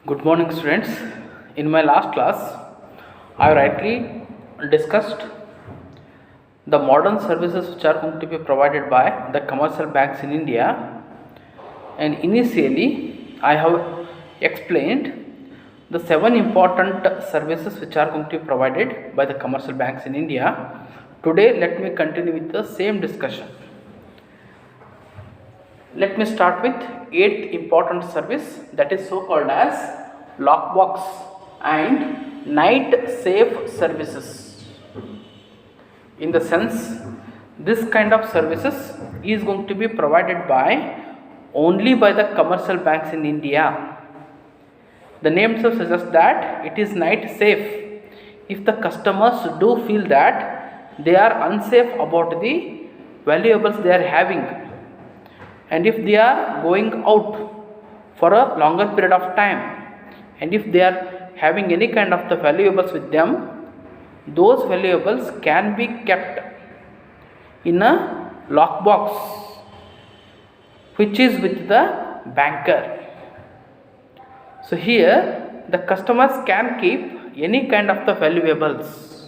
Good morning, students. In my last class, I rightly discussed the modern services which are going to be provided by the commercial banks in India, and initially I have explained the 7 important services which are going to be provided by the commercial banks in India. Today, let me continue with the same discussion. Let me start with 8th important service, that is so called as lockbox and night safe services. In the sense, this kind of services is going to be provided only by the commercial banks in India. The name itself suggests that it is night safe. If the customers do feel that they are unsafe about the valuables they are having, and if they are going out for a longer period of time, and if they are having any kind of the valuables with them, those valuables can be kept in a lockbox which is with the banker. So here the customers can keep any kind of the valuables.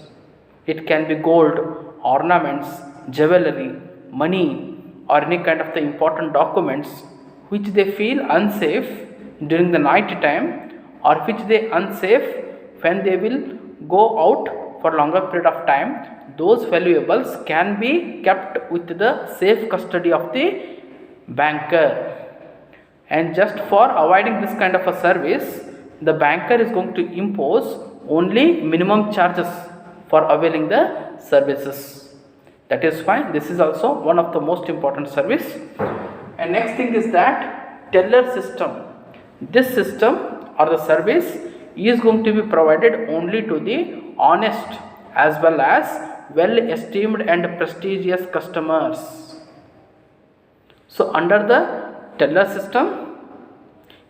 It can be gold, ornaments, jewelry, money, or any kind of the important documents which they feel unsafe during the night time, or which they unsafe when they will go out for longer period of time. Those valuables can be kept with the safe custody of the banker. And just for avoiding this kind of a service, the banker is going to impose only minimum charges for availing the services. That is fine. This is also one of the most important service. And next thing is that teller system. This system or the service is going to be provided only to the honest as well as well esteemed and prestigious customers. So under the teller system,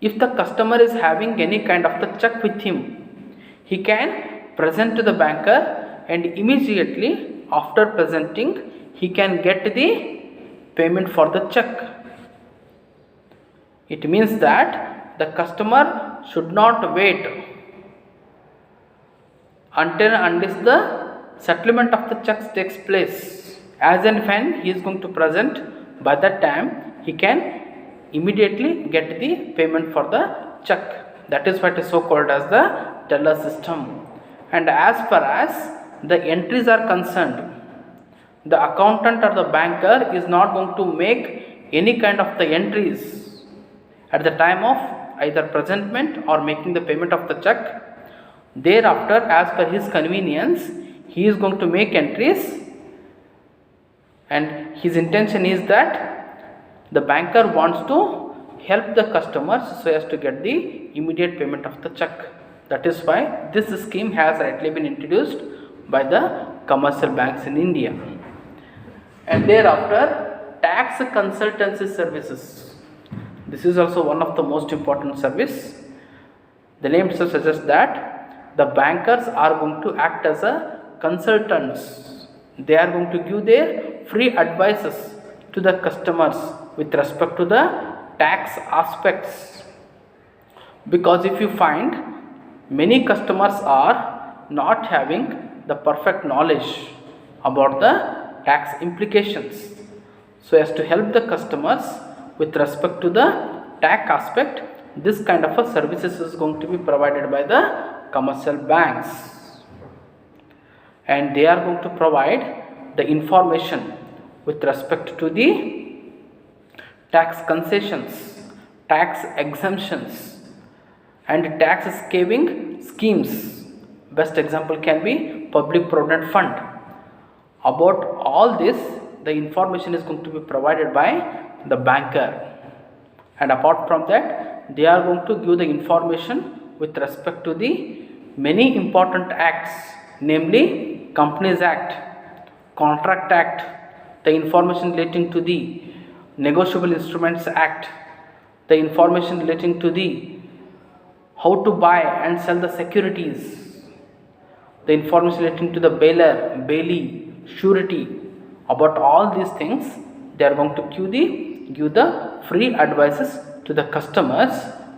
if the customer is having any kind of the check with him, he can present to the banker, and immediately after presenting he can get the payment for the check. It means that the customer should not wait until unless the settlement of the checks takes place. As and when he is going to present, by that time he can immediately get the payment for the check. That is what is so called as the teller system. And as far as the entries are concerned, the accountant or the banker is not going to make any kind of the entries at the time of either presentment or making the payment of the check. Thereafter, as per his convenience, he is going to make entries, and his intention is that the banker wants to help the customers so as to get the immediate payment of the check. That is why this scheme has rightly been introduced by the commercial banks in India. And thereafter, tax consultancy services. This is also one of the most important service. The name itself suggests that the bankers are going to act as a consultants. They are going to give their free advices to the customers with respect to the tax aspects. Because if you find many customers are not having the perfect knowledge about the tax implications, so as to help the customers with respect to the tax aspect, this kind of a services is going to be provided by the commercial banks, and they are going to provide the information with respect to the tax concessions, tax exemptions, and tax saving schemes. Best example can be public provident fund. About all this, the information is going to be provided by the banker, and apart from that, they are going to give the information with respect to the many important acts, namely Companies Act, Contract Act, the information relating to the Negotiable Instruments Act, the information relating to the how to buy and sell the securities, the information relating to the bailer, bailee, surety. About all these things, they are going to give the free advices to the customers.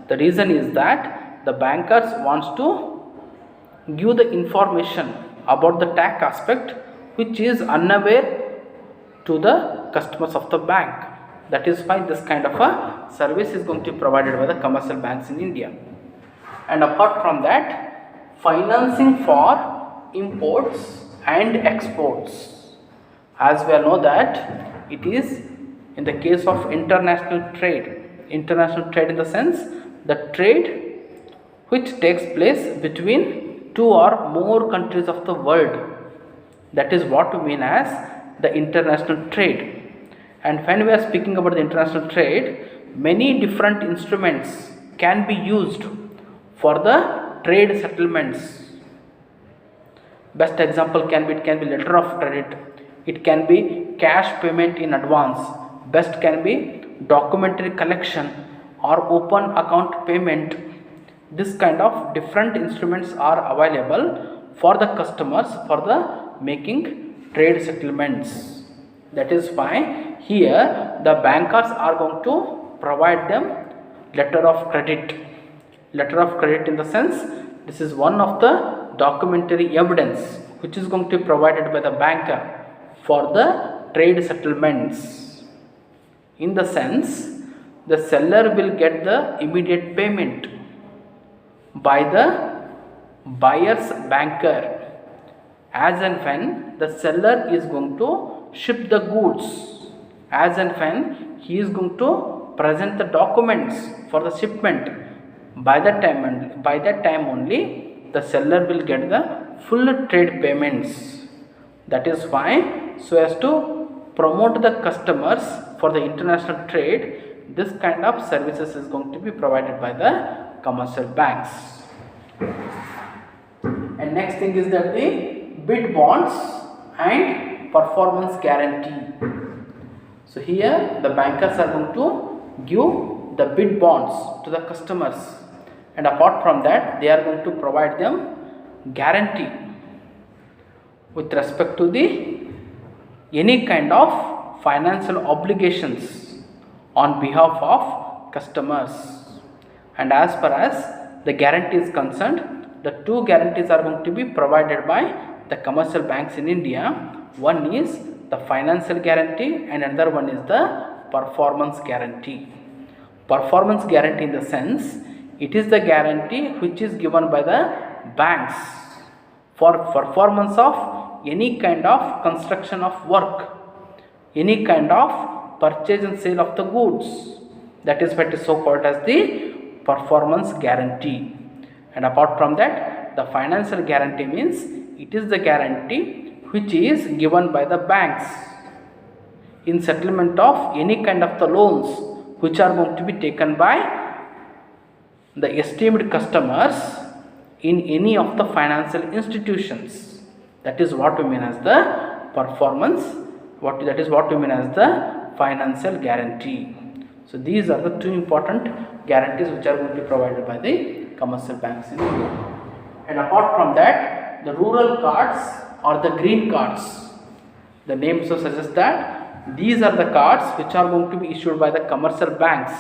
The reason is that the bankers wants to give the information about the tax aspect which is unaware to the customers of the bank. That is why this kind of a service is going to be provided by the commercial banks in India. And apart from that, financing for imports and exports. As we all know that it is in the case of international trade in the sense the trade which takes place between two or more countries of the world. That is what we mean as the international trade. And when we are speaking about the international trade, many different instruments can be used for the trade settlements. Best example can be letter of credit, it can be cash payment in advance, best can be documentary collection or open account payment. This kind of different instruments are available for the customers for the making trade settlements. That is why here the bankers are going to provide them letter of credit. Letter of credit in the sense this is one of the documentary evidence which is going to be provided by the banker for the trade settlements. In the sense the seller will get the immediate payment by the buyer's banker as and when the seller is going to ship the goods, as and when he is going to present the documents for the shipment. By that time only the seller will get the full trade payments. That is why, so as to promote the customers for the international trade, this kind of services is going to be provided by the commercial banks. And next thing is that the bid bonds and performance guarantee. So here the bankers are going to give the bid bonds to the customers, and apart from that they are going to provide them guarantee with respect to the any kind of financial obligations on behalf of customers. And as far as the guarantee is concerned, the two guarantees are going to be provided by the commercial banks in India. One is the financial guarantee and another one is the performance guarantee. Performance guarantee in the sense it is the guarantee which is given by the banks for performance of any kind of construction of work, any kind of purchase and sale of the goods. That is what is so called as the performance guarantee. And apart from that, the financial guarantee means it is the guarantee which is given by the banks in settlement of any kind of the loans which are going to be taken by the esteemed customers in any of the financial institutions. That is what we mean as the performance, that is what we mean as the financial guarantee. So these are the two important guarantees which are going to be provided by the commercial banks in India. And apart from that, the rural cards or the green cards, the name so suggests that these are the cards which are going to be issued by the commercial banks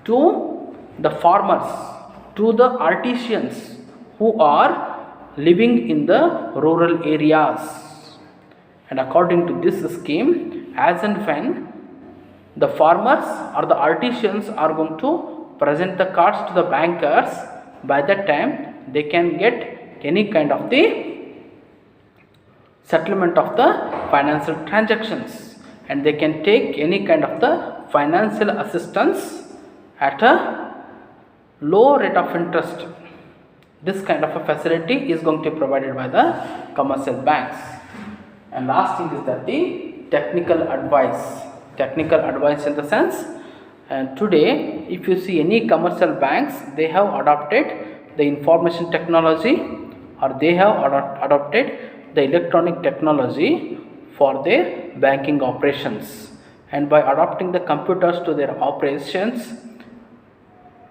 to the farmers, to the artisans who are living in the rural areas. And according to this scheme, as and when the farmers or the artisans are going to present the cards to the bankers, by that time they can get any kind of the settlement of the financial transactions, and they can take any kind of the financial assistance at a low rate of interest. This kind of a facility is going to be provided by the commercial banks. And last thing is that the technical advice. Technical advice in the sense, and today if you see any commercial banks, they have adopted the information technology or they have adopted the electronic technology for their banking operations. And by adopting the computers to their operations,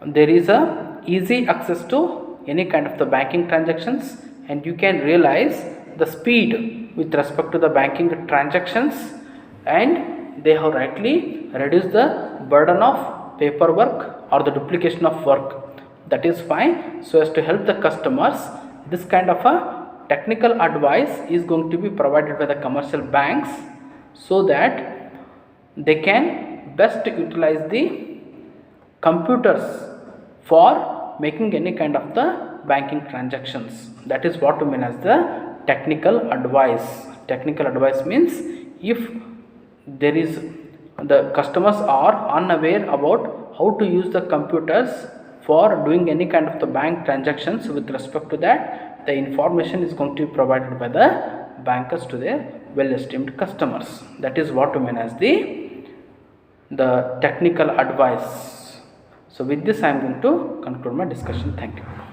there is a easy access to any kind of the banking transactions, and you can realize the speed with respect to the banking transactions, and they have rightly reduced the burden of paperwork or the duplication of work that is fine. So as to help the customers, this kind of a technical advice is going to be provided by the commercial banks, so that they can best utilize the computers for making any kind of the banking transactions. That is what we mean as the technical advice. Technical advice means if there is, the customers are unaware about how to use the computers for doing any kind of the bank transactions, with respect to that, the information is going to be provided by the bankers to their well esteemed customers. That is what we mean as the technical advice. So with this I am going to conclude my discussion. Thank you.